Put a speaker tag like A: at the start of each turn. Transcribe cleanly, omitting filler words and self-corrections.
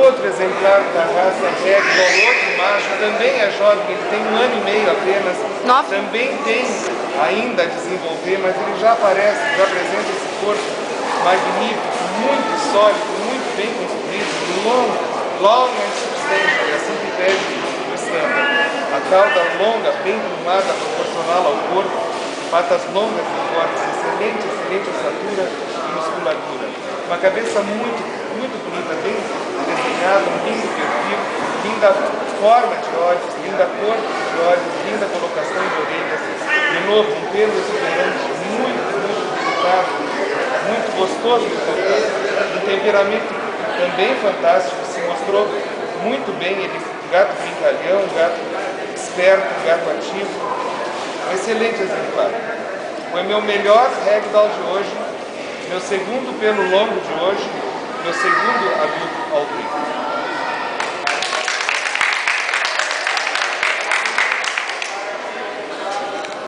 A: outro exemplar da raça Ragdoll, outro macho, também é jovem, ele tem 1 ano e meio apenas.
B: Nossa.
A: Também tem ainda a desenvolver, mas ele já apresenta esse corpo magnífico, muito sólido, muito bem construído, long and substantial, é assim que pede o estándar. A cauda longa, bem plumada, proporcional ao corpo, patas longas e fortes, excelente estatura e musculatura. Uma cabeça muito bonita, bem desenhada, um lindo perfil, linda forma de olhos, linda cor de olhos, linda colocação de orelhas. De novo, um pelo exuberante, muito delicado, muito gostoso de tocar. Um temperamento também fantástico, se mostrou muito bem. Ele um gato brincalhão, um gato esperto, um gato ativo. Um excelente exemplar. Foi meu melhor Ragdoll de hoje, meu segundo pelo longo de hoje, meu segundo adulto ao vivo.